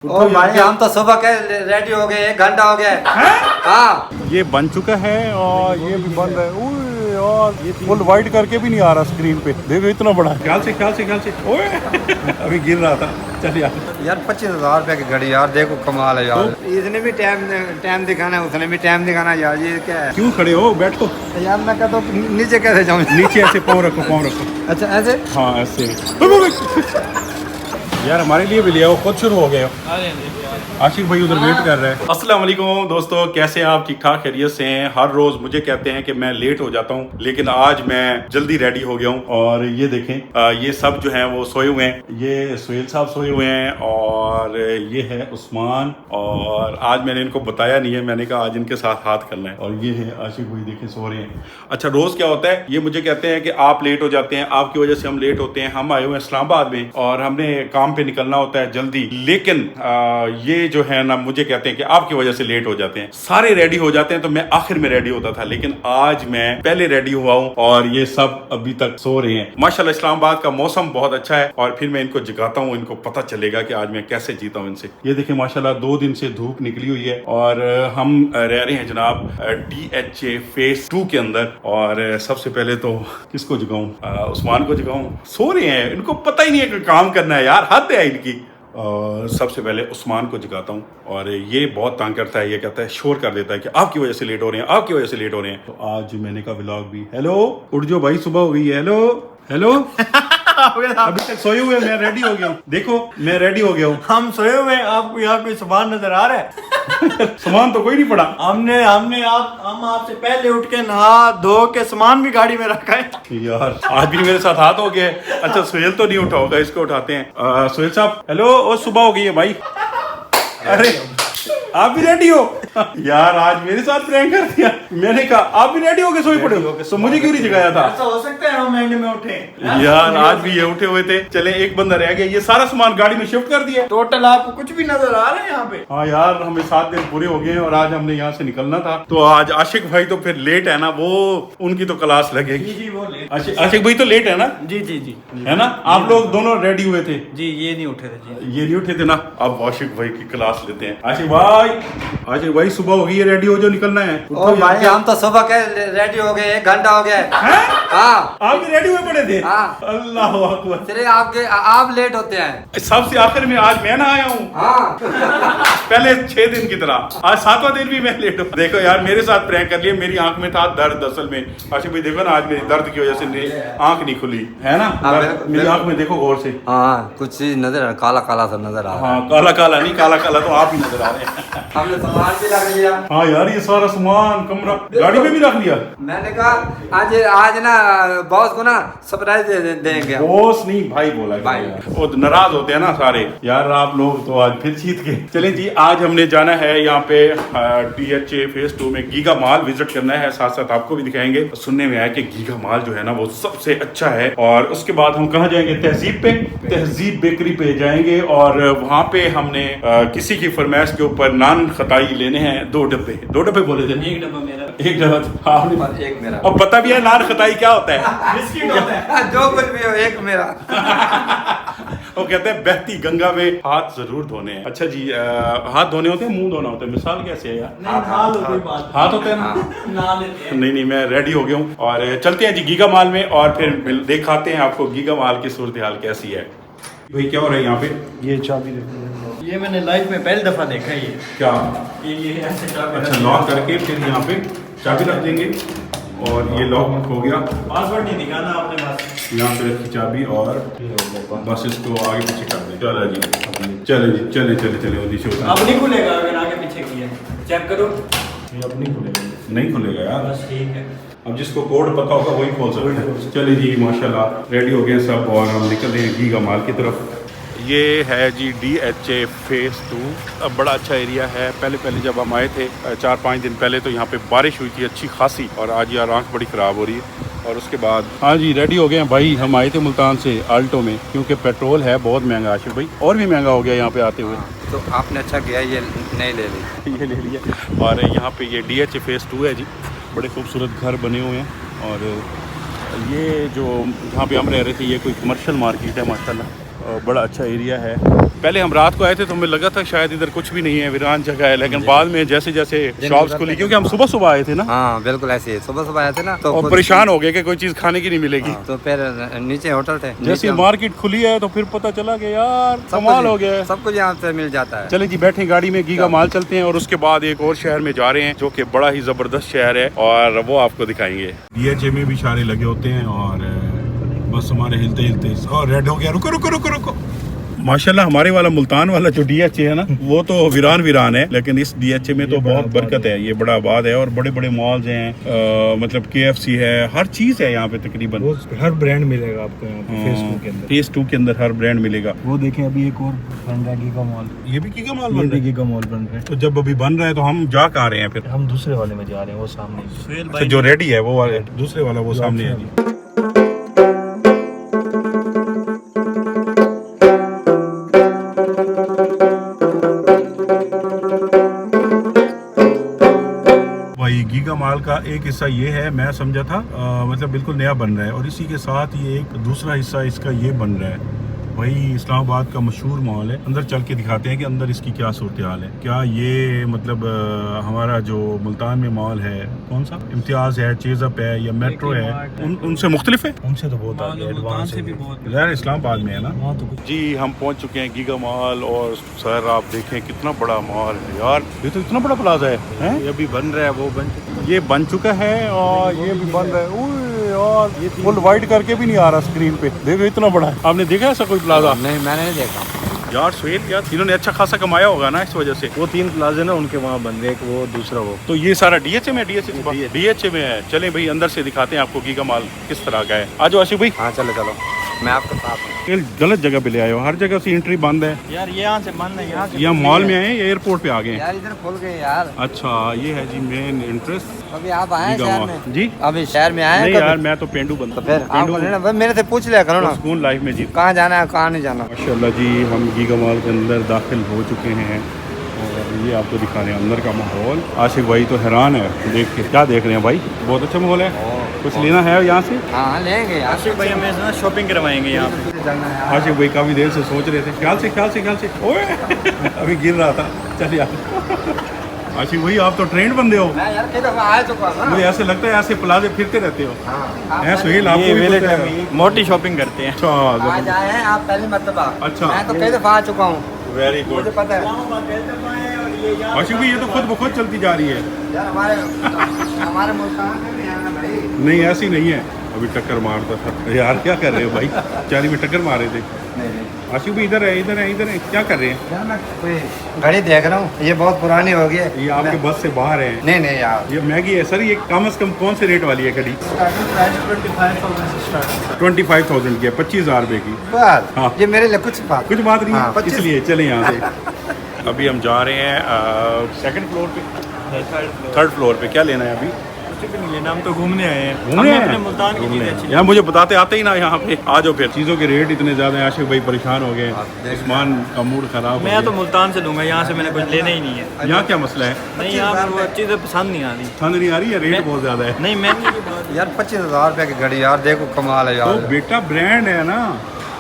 ओ भाई हम तो सुबह के रेडी हो गए, 1 घंटा हो गया है। हाँ ये बन चुका है और ये भी बन रहा है। ओए और ये फुल वाइट करके भी नहीं आ रहा स्क्रीन पे, देखो इतना बड़ा। ख्याल से ओए अभी गिर रहा था। चल यार 25,000 रुपए की घड़ी यार, देखो कमाल है यार। इसने भी टाइम दिखाना है, उसने भी टाइम दिखाना है यार, ये क्या है? क्यों खड़े हो, बैठो यार मैं कहता हूँ नीचे कैसे जाऊँ? नीचे ऐसे पाँव रखो। अच्छा ऐसे? हाँ ऐसे। यार हमारे लिए भी लिया, वो खुद शुरू हो गए हो। आशिक भाई उधर वेट कर रहे हैं। अस्सलाम वालेकुम दोस्तों, कैसे हैं आप? ठीक ठाक खैरियत से हैं? हर रोज मुझे कहते हैं कि मैं लेट हो जाता हूं, लेकिन आज मैं जल्दी रेडी हो गया हूं। और ये देखें, ये सब जो हैं वो सोए हुए हैं। ये सुहेल साहब सोए हुए हैं और ये है उस्मान। और आज मैंने इनको बताया नहीं है, मैंने कहा आज इनके साथ हाथ करना है। और ये है आशिक भाई, देखें सो रहे हैं। अच्छा रोज क्या होता है, ये मुझे कहते हैं कि आप लेट हो जाते हैं, आपकी वजह से हम लेट होते हैं। हम आए हुए हैं इस्लामाबाद में और हमने काम पे निकलना होता है जल्दी, लेकिन ये जो है ना मुझे कहते हैं कि आपकी वजह से लेट हो जाते हैं। सारे रेडी हो जाते हैं तो मैं आखिर में रेडी होता था, लेकिन आज मैं पहले रेडी हुआ हूं और ये सब अभी तक सो रहे हैं। माशाल्लाह इस्लामाबाद का मौसम बहुत अच्छा है और फिर मैं इनको जगाता हूं, इनको पता चलेगा कि आज मैं कैसे जीता हूं इनसे। ये देखिए माशाल्लाह 2 दिन से धूप निकली हुई है और हम रह रहे हैं जनाब DHA फेज 2 के अंदर। और सबसे पहले तो किसको जगाऊं? उस्मान को जगाऊं? सो रहे हैं, इनको पता ही नहीं है कि काम करना है यार, हद है इनकी। और सबसे पहले उस्मान को जगाता हूँ और ये बहुत तंग करता है, ये कहता है, शोर कर देता है कि आपकी वजह से लेट हो रहे हैं, आपकी वजह से लेट हो रहे हैं। तो आज मैंने कहा व्लॉग भी, हेलो उठ जाओ भाई, सुबह हो गई है। हेलो अभी तक सोए हुए, मैं रेडी हो गया हूँ। देखो मैं रेडी हो गया हूँ। हम सोए हुए हैं, आपको यहाँ कोई सामान नजर आ रहा है? सामान तो कोई नहीं पड़ा। हम आपसे पहले उठ के नहा धो के सामान भी गाड़ी में रखा है। यार आज भी मेरे साथ हाथ हो गए। अच्छा सुहेल तो नहीं उठा होगा, इसको उठाते हैं। सुहेल साहब हेलो, और सुबह हो गई है भाई। अरे आप भी रेडी हो? यार आज मेरे साथ प्रैंक कर दिया। मैंने कहा आप भी रेडी हो गए, सोए पड़े हो, तो मुझे क्यों नहीं जगाया था? ऐसा हो सकता है हम एंड में उठे यार आज भी ये उठे हुए थे। चले एक बंदा रह गया, ये सारा सामान गाड़ी में शिफ्ट कर दिया। टोटल आपको कुछ भी नजर आ रहा है यहाँ पे? हाँ यार हमें 7 दिन पूरे हो गए हैं और आज हमने यहाँ से निकलना था। तो आज आशिक भाई तो फिर लेट है ना, वो उनकी तो क्लास लगेगी। जी वो लेट। आशिक भाई तो लेट है ना? जी है ना? आप लोग दोनों रेडी हुए थे? जी ये नहीं उठे थे जी। ये नहीं उठे थे ना। अब आशिक भाई की क्लास लेते हैं। आशिक भाई सुबह हो गई है, रेडी हो जो निकलना है। ओ भाई हम तो सुबह के रेडी हो गए, 1 घंटा हो गया है। हाँ आप भी रेडी हुए पड़े थे? हाँ। अल्लाह अकबर। चलिए आप लेट होते हैं। सबसे आखिर में आज मैं ना आया हूँ। हाँ। पहले 6 दिन की तरह आज 7वां दिन भी मैं लेट हूँ। देखो यार मेरे साथ प्रैंक कर लिया, मेरी आंख में था दर्द। असल में आशिक भाई देखो ना, आज मेरी दर्द की वजह से मेरी आंख नहीं खुली है ना। मेरी आंख में देखो गौर से। हाँ कुछ चीज नजर आ, काला काला सा नजर आ रहा है। हाँ काला नहीं, काला तो आप ही नजर आ रहे हैं। हमने सामान भी रख लिया। हाँ यार ये सारा सामान कमरा गाड़ी में भी रख लिया। मैंने कहा आज ना बॉस को ना सरप्राइज देंगे। बॉस नहीं भाई बोला भाई। वो तो नाराज होते हैं ना सारे। यार आप लोग तो आज फिर जीत गए। चलें जी, आज हमने जाना है यहाँ पे DHA फेज 2 में गीगा मॉल विजिट करना है, साथ साथ आपको भी दिखाएंगे। सुनने में आया कि गीगा मॉल जो है ना वो सबसे अच्छा है। और उसके बाद हम कहाँ जाएंगे? तहजीब बेकरी पे जाएंगे और वहाँ पे हमने किसी की फरमाइश के ऊपर नान खताई लेने हैं। 2 डब्बे बोले थे। 1 डब्बा मेरा, 1 डब्बा आपने, 1 मेरा। अब पता भी है नान खताई क्या होता है? बिस्किट होता है। जो कुछ भी हो 1 मेरा। वो कहते हैं बहती गंगा में हाथ जरूर धोने हैं। अच्छा जी, हाथ धोने होते हैं, मुंह धोना होता है? मिसाल कैसे है यार? हाथ होते हैं ना? नहीं मैं रेडी हो गया हूँ और चलते हैं जी गीगा मॉल में और फिर दिखाते हैं आपको गीगा मॉल की सूरत हाल कैसी है। भाई क्या हो रहा है यहाँ पे? ये चाबी देखो, ये मैंने लाइफ में पहली दफा देखा है। ये क्या? ये ऐसे चाबी। अच्छा लॉक करके फिर यहाँ पे चाबी रख देंगे और ये लॉक हो गया। पासवर्ड नहीं दिखाना आपने बस। यहाँ पे रखी चाबी और बस इसको आगे पीछे कर दें। चलो जी चले नीचे उतर। अब नहीं खुलेगा अगर आगे पीछे किया। चेक करो। ये अब नहीं खुलेगा यार। बस ठीक है। अब जिसको कोड पता होगा वही खोल सकता है। चलिए जी माशाल्लाह रेडी हो गए सब और हम निकल रहे हैं गीगा मॉल की तरफ। ये है जी DHA फेज 2। अब बड़ा अच्छा एरिया है। पहले जब हम आए थे 4-5 दिन पहले तो यहाँ पे बारिश हुई थी अच्छी खासी और आज यार आँख बड़ी ख़राब हो रही है। और उसके बाद हाँ जी रेडी हो गए हैं भाई। हम आए थे मुल्तान से आल्टो में, क्योंकि पेट्रोल है बहुत महंगा आशिफ भाई, और भी महंगा हो गया यहाँ पे आते हुए। तो आपने अच्छा किया ये नहीं ले ली। ये ले लिया। और यहाँ पे ये DHA फेज 2 है जी। बड़े खूबसूरत घर बने हुए हैं और ये जो जहाँ पे हम रह रहे थे ये कोई कमर्शियल मार्केट है माशाल्लाह। बड़ा अच्छा एरिया है। पहले हम रात को आए थे तो हमें लगा था शायद इधर कुछ भी नहीं है, वीरान जगह है, लेकिन बाद में जैसे जैसे शॉप्स खुली, क्योंकि हम सुबह सुबह आए थे ना। हाँ बिल्कुल ऐसे सुबह सुबह आए थे ना तो और परेशान हो गए कि कोई चीज खाने की नहीं मिलेगी। तो फिर नीचे होटल थे, जैसे मार्केट खुली है तो फिर पता चला कि यार कमाल हो गया है, सब कुछ यहाँ से मिल जाता है। चले जी बैठे गाड़ी में, गीगा माल चलते हैं और उसके बाद एक और शहर में जा रहे हैं जो कि बड़ा ही जबरदस्त शहर है और वो आपको दिखाएंगे। DHA में भी इशारे लगे होते हैं और बस हमारे हिलते हिलते और रेड हो गया, रुको रुको रुको रुको। माशाल्लाह हमारे वाला मुल्तान वाला जो DHA है ना वो तो वीरान है, लेकिन इस DHA में तो बहुत बरकत है, ये बड़ा आबाद है और बड़े बड़े मॉल्स हैं, मतलब KFC है, हर चीज है यहाँ पे तकरीबन। हर ब्रांड मिलेगा आपको यहाँ पे फेज 2 के अंदर हर ब्रांड मिलेगा। वो देखें अभी एक और बन रहा है गीगा मॉल, ये भी गीगा मॉल ये भी गीगा मॉल बन रहा है। तो जब अभी बन रहा है तो हम जा कहाँ रहे हैं फिर? हम दूसरे वाले में जा रहे हैं, वो सामने अच्छा, जो रेडी है वो वाले, दूसरे वाला वो सामने है जी। गीगा मॉल का एक हिस्सा ये है, मैं समझा था मतलब बिल्कुल नया बन रहा है और इसी के साथ ये एक दूसरा हिस्सा इसका ये बन रहा है। वही इस्लामाबाद का मशहूर मॉल है, अंदर चल के दिखाते हैं कि अंदर इसकी क्या सूरत हाल है। क्या ये मतलब हमारा जो मुल्तान में मॉल है कौन सा इम्तियाज है, चेज़अप है या मेट्रो है, उनसे मुख्तलिफ है? उनसे तो बहुत आगे एडवांस है, यार इस्लामाबाद में है ना। हाँ तो कुछ जी हम पहुंच चुके हैं गीगा मॉल और सर आप देखें कितना बड़ा मॉल है यार, ये तो इतना बड़ा प्लाजा है। ये अभी बन रहा है, वो ये बन चुका है और ये भी बन रहा है। और ये फुल वाइड करके भी नहीं आ रहा स्क्रीन पे, देखो इतना बड़ा है। आपने देखा ऐसा कोई प्लाजा? नहीं मैंने नहीं देखा यार सुहेल, यार इन्होंने अच्छा खासा कमाया होगा ना इस वजह से। वो 3 प्लाजे ना उनके वहाँ बन रहे, एक वो दूसरा वो। तो ये सारा DHA में DHA में है। चलें भाई अंदर से दिखाते हैं आपको गीगा मॉल किस तरह का है। आज आशिफ भाई। हाँ चलो चलो मैं आपके साथ हूँ। गलत जगह पे ले आए हो, हर जगह से एंट्री बंद है यार। ये यहाँ से बंद है, यहाँ मॉल में आए या एयरपोर्ट पे आ गए? यार इधर खुल गए यार। अच्छा ये है जी मेन इंटरेस्ट। अभी आप आए शहर में? जी अभी शहर में आए? नहीं यार मैं तो पेंडू बंदा। तो फिर आप ना मेरे से पूछ लिया करो ना, सुकून लाइफ में जी कहाँ जाना है कहाँ नहीं जाना। माशाल्लाह जी हम गीगा मॉल के अंदर दाखिल हो चुके हैं और ये आपको दिखा रहे हैं अंदर का माहौल। आशिक भाई तो हैरान है देख के। क्या देख रहे हैं भाई? बहुत अच्छा माहौल है। कुछ लेना है यहाँ से? हाँ लेंगे। आशिफ भाई हमें शॉपिंग करवाएंगे यहाँ पे। आशिक भाई काफी देर से सोच रहे थे, ख्याल से ओए अभी गिर रहा था। चल यार आशिक भाई आप तो ट्रेंड बंदे हो। मैं यार कई दफा आ चुका हूं। मुझे ऐसे लगता है ऐसे प्लाजे फिरते रहते हो। हाँ, सुहेल आपको भी पता है। मोटी शॉपिंग करते हैं। अच्छा आज आए हैं आप पहली मर्तबा। अच्छा। मैं तो कई दफा आ चुका हूँ, वेरी गुड। मुझे पता है। आशिक भाई ये तो खुद ब खुद चलती जा रही है यार हमारे मुल्तान में भी है ना भाई। नहीं ऐसी नहीं है। अभी टक्कर मारता था यार, क्या कर रहे हो भाई? चाली में टक्कर मारे थे। आशिफ भाई इधर है क्या कर रहे हैं? यार मैं कोई घड़ी देख रहा हूँ, ये बहुत पुरानी हो गई है। ये आपके बस से बाहर है? नहीं यार ये महंगी है सर। ये कम से कम कौन से रेट वाली है घड़ी? 25,000 की है, 25,000 रुपए की। बस हाँ। ये मेरे लिए कुछ बात नहीं हाँ, है, इसलिए चले यहाँ से। अभी हम जा रहे हैं सेकंड फ्लोर पे, थर्ड फ्लोर पे। क्या लेना है अभी? लेना, हम तो घूमने आए हैं। घूमने अपने मुल्तान की चीजें अच्छी। यार मुझे बताते आते ही ना यहाँ पे आ जाओ। फिर चीज़ों के रेट इतने ज़्यादा हैं, आशिफ भाई परेशान हो गए, उस्मान का मूड खराब। मैं तो मुल्तान से लूँगा, यहाँ से मैंने कुछ लेना ही नहीं है। यहाँ क्या मसला है? नहीं यहाँ वो चीज़ें पसंद नहीं आ रही। पसंद नहीं आ रही है, रेट बहुत ज़्यादा है। नहीं महंगी की बात यार 25,000 रुपए की घड़ी यार, देखो कमाल है यार। तो बेटा ब्रांड है ना,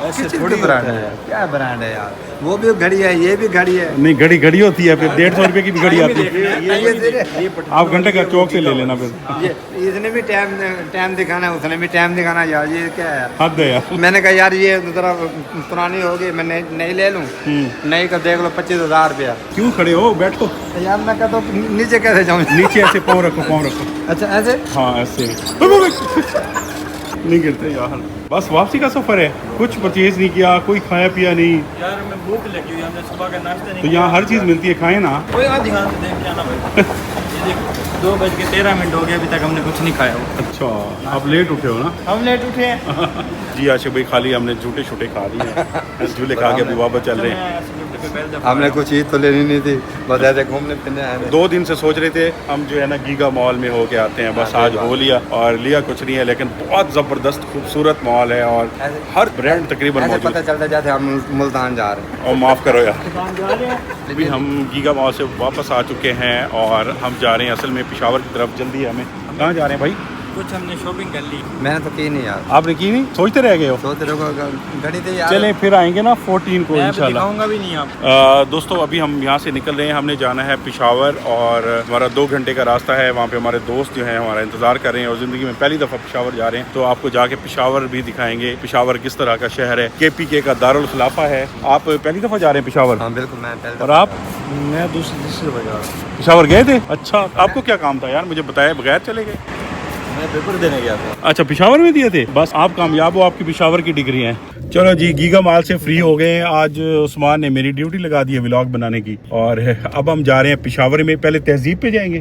ऐसे थोड़ी ब्रांड है यार। क्या ब्रांड है यार? वो भी घड़ी है, ये भी घड़ी है। नहीं घड़ी होती है, फिर 150 रुपए की भी घड़ी आती है। आप घंटे का चौक से ले लेना फिर। ये इसने भी टाइम दिखाना है, उसने भी टाइम दिखाना यार, ये क्या है? हद है यार। मैंने कहा यार ये जरा पुरानी होगी, मैं नई ले लूँ। नई का देख लो 25,000 रुपया। क्यों खड़े हो? बैठो यार मैं कहता हूँ नीचे कैसे जाऊँ? नीचे ऐसे पाँव रखो। अच्छा ऐसे? हाँ ऐसे नहीं गिरते यार। बस वापसी का सफर है, कुछ परचेज नहीं किया, कोई खाया पिया नहीं। यार मैं भूख लगी हुई, हमने सुबह का नाश्ता नहीं तो यहाँ हर चीज़ मिलती है, खाए ना। कोई ध्यान से देख जाना भाई। ये देखो 2:13 हो गए, अभी तक हमने कुछ नहीं खाया हो। अच्छा आप लेट उठे हो ना? हम लेट उठे हैं। जी आशिफ भाई खाली हमने झूठे छूटे खा लिए, झूले खा के अभी वापस चल रहे हैं। हमने कुछ ईद तो लेनी नहीं थी, बस ऐसे घूमने फिरने आए। 2 दिन से सोच रहे थे हम जो है ना गीगा मॉल में होके आते हैं, बस आज हो लिया। और लिया कुछ नहीं है, लेकिन बहुत ज़बरदस्त खूबसूरत मॉल है और हर ब्रांड तकरीबन ऐसे मौजूद पता चलता जाते हम मुल्तान जा रहे हैं। और माफ़ करो यार। अभी हम गीगा मॉल से वापस आ चुके हैं और हम जा रहे हैं असल में पेशावर की तरफ। जल्दी है हमें। कहाँ जा रहे हैं भाई? कुछ हमने शॉपिंग कर ली। मैंने तो की नहीं यार। आपने की नहीं, सोचते रह गए हो? सोच रहे हो गाड़ी थी यार। चलें फिर आएंगे ना 14 को मैं इंशाल्लाह। दिखाऊंगा भी नहीं आप। दोस्तों अभी हम यहाँ से निकल रहे हैं, हमने जाना है पेशावर और हमारा 2 घंटे का रास्ता है। वहाँ पे हमारे दोस्त जो हैं हमारा इंतज़ार कर रहे हैं और ज़िंदगी में पहली दफ़ा पेशावर जा रहे हैं, तो आपको जाके पेशावर भी दिखाएंगे। पेशावर किस तरह का शहर है, KPK का दारुल खिलाफा है। आप पहली दफ़ा जा रहे हैं पेशावर? हाँ बिल्कुल, मैं पहले। और आप? मैं दूसरी बाजार पेशावर गए थे? अच्छा, आपको क्या काम था यार, मुझे बताया बगैर चले गए। मैं पेपर देने गया था। अच्छा, पेशावर में दिए थे? बस आप कामयाब हो, आपकी पेशावर की डिग्री है। चलो जी, गीगा माल से फ्री हो गए हैं। आज उस्मान ने मेरी ड्यूटी लगा दी है व्लॉग बनाने की और अब हम जा रहे हैं पेशावर में। पहले तहजीब पे जाएंगे,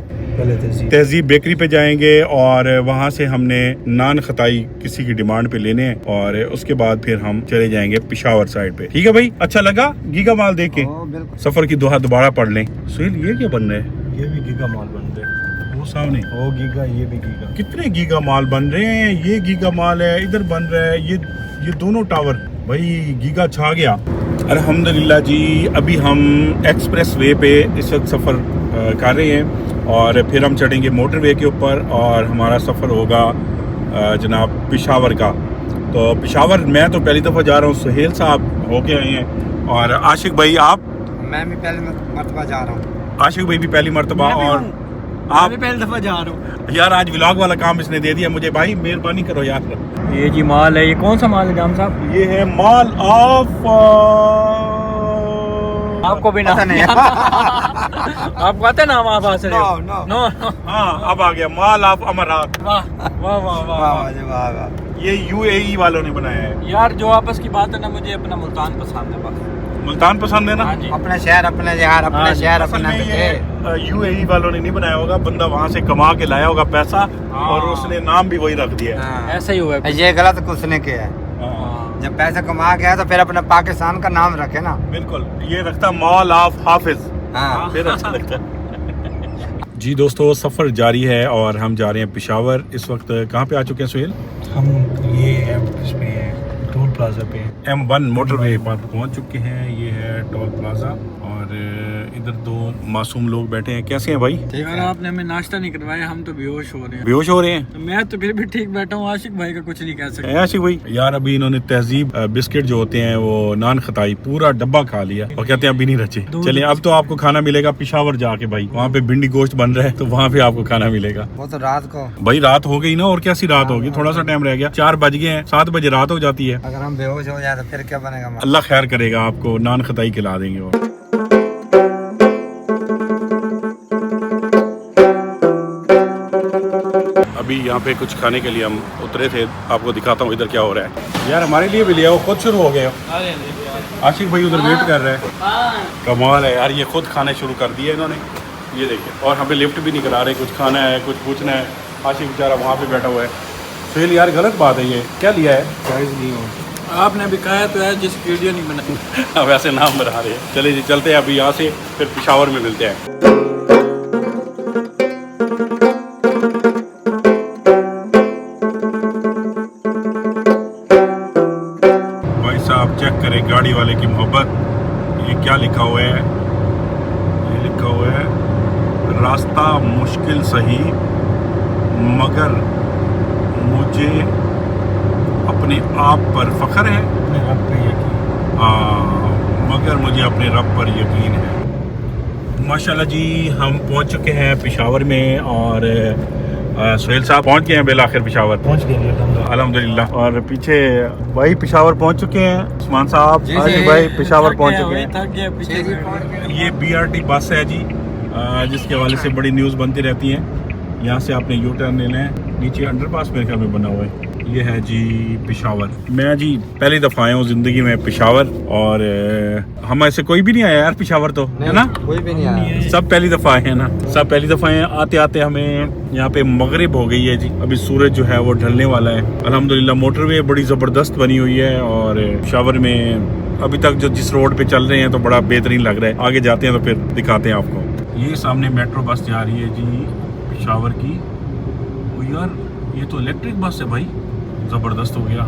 तहजीब बेकरी पे जाएंगे और वहाँ से हमने नान खताई किसी की डिमांड पे लेने हैं और उसके बाद फिर हम चले जाएंगे पेशावर साइड पे। ठीक है भाई, अच्छा लगा गीगा माल देख के? बिल्कुल। सफर की दोहा दोबारा पढ़ लें। सुहेल, ये क्या बन रहा है? ये भी गीगा माल बन रहे हैं। वो सामने वो गीगा, ये भी गीगा। कितने गीगा माल बन रहे हैं? ये गीगा माल है, इधर बन रहा है ये दोनों टावर। भाई गीगा छा गया। अल्हम्दुलिल्लाह जी, अभी हम एक्सप्रेस वे पे इस वक्त सफ़र कर रहे हैं और फिर हम चढ़ेंगे मोटरवे के ऊपर और हमारा सफ़र होगा जनाब पेशावर का। तो पेशावर मैं तो पहली दफ़ा जा रहा हूँ, सुहेल साहब होके आए हैं और आशिक भाई आप? मैं भी पहले मरतबा जा रहा हूँ। आशिक भाई भी पहली मरतबा। और आप? पहली दफा जा रहा हूँ यार आज व्लॉग वाला काम इसने दे दिया मुझे। भाई मेहरबानी करो यार। ये जी माल है। ये कौन सा माल है जाम साहब? ये है माल ऑफ आपको भी नाम नहीं। आपको आता है नाम? आप आ रहे हो? No, no. हाँ अब आ गया, माल ऑफ अमरात। वाह वाह वाह वाह। वाह जी, वाह वाह। ये UAE वालों ने बनाया है। यार जो आपस की बात है ना, मुझे अपना मुल्तान पसंद है बस। मुल्तान पसंद है ना? हाँ जी। अपना शहर अपने यार, अपना हाँ, शहर असल अपना में बेटे। ये UAE वालों ने नहीं बनाया होगा, बंदा वहाँ से कमा के लाया होगा पैसा और उसने नाम भी वही रख दिया है। हाँ। ऐसा ही हुआ है। ये गलत उसने किया है। हाँ, जब पैसा कमा के आया तो फिर अपने पाकिस्तान का नाम रखे ना। बिल्कुल। ये रखता माल ऑफ हाफिज, हाँ। फिर अच्छा लगता है। जी दोस्तों, सफ़र जारी है और हम जा रहे हैं पेशावर। इस वक्त कहाँ पे आ चुके हैं सुहेल? हम ये इसमें टोल प्लाजा पे M1 मोटरवे पर पहुंच चुके हैं। ये है टोल प्लाजा और इधर 2 मासूम लोग बैठे हैं। कैसे हैं भाई? यार आपने हमें नाश्ता नहीं करवाया, हम तो बेहोश हो रहे हैं। बेहोश हो रहे हैं? तो मैं तो फिर भी ठीक बैठा हूँ, आशिक भाई का कुछ नहीं कह सकता। आशिक भाई यार, अभी इन्होंने तहजीब बिस्किट जो होते हैं वो नान खताई पूरा डब्बा खा लिया और कहते हैं अभी नहीं रचे। चलिए अब तो आपको खाना मिलेगा पेशावर जाके भाई। वहाँ पे भिंडी गोश्त बन रहा है तो वहाँ पे आपको खाना मिलेगा। वो तो रात को। भाई रात हो गई ना, और कैसी रात होगी? थोड़ा सा टाइम रह गया, 4 बज गए हैं, 7 बजे रात हो जाती है। अगर हम बेहोश हो जाए तो फिर क्या बनेगा हमारा? अल्लाह खैर करेगा, आपको नान खताई खिला देंगे वो। अभी यहाँ पे कुछ खाने के लिए हम उतरे थे, आपको दिखाता हूँ इधर क्या हो रहा है। यार हमारे लिए भी ले आओ, खुद शुरू हो गए हो। आशिक भाई उधर वेट कर रहे हैं। कमाल है यार, ये खुद खाने शुरू कर दिए इन्होंने, ये देखिए। और हमें लिफ्ट भी नहीं करा रहे, कुछ खाना है कुछ पूछना है। आशिक बेचारा वहाँ पे बैठा हुआ है। सुहेल यार गलत बात है, ये क्या लिया है? साइज नहीं हो। आपने भी कहा तो है जिस वीडियो नहीं बना। वैसे नाम बना रहे हैं। चले जी चलते हैं अभी यहाँ से, फिर पेशावर में मिलते हैं। भाई साहब चेक करें गाड़ी वाले की मोहब्बत। ये क्या लिखा हुआ है? ये लिखा हुआ है रास्ता मुश्किल सही मगर मुझे अपने आप पर फख्र है। अपने रब पे यकीन। हाँ, मगर मुझे अपने रब पर यकीन है। माशाल्लाह जी, हम पहुंच चुके हैं पेशावर में और सुहेल साहब पहुंच गए हैं बेल आखिर पेशावर। पहुंच गए अल्हम्दुलिल्लाह। और पीछे भाई पेशावर पहुंच चुके हैं उस्मान साहब। जी, आशिक जी। भाई पेशावर पहुंच चुके हैं। थक गया पीछे। ये BRT बस है जी, जिसके हवाले से बड़ी न्यूज़ बनती रहती हैं। यहाँ से आपने यू टर्न लेना है, नीचे अंडरपास मेरे ख्याल में बना हुआ है। ये है जी पेशावर। मैं जी पहली दफ़ा आया हूँ ज़िंदगी में पेशावर और हम ऐसे कोई भी नहीं आया यार पेशावर तो, है ना? कोई भी नहीं आया। सब पहली दफ़ा आए हैं ना, सब पहली दफ़ा आए। आते आते हमें यहाँ पे मगरिब हो गई है जी। अभी सूरज जो है वो ढलने वाला है। अल्हम्दुलिल्लाह मोटरवे बड़ी ज़बरदस्त बनी हुई है और पेशावर में अभी तक जो जिस रोड पे चल रहे हैं तो बड़ा बेहतरीन लग रहा है। आगे जाते हैं तो फिर दिखाते हैं आपको। ये सामने मेट्रो बस जा रही है जी पेशावर की। ओ यार ये तो इलेक्ट्रिक बस है भाई, ज़बरदस्त हो गया।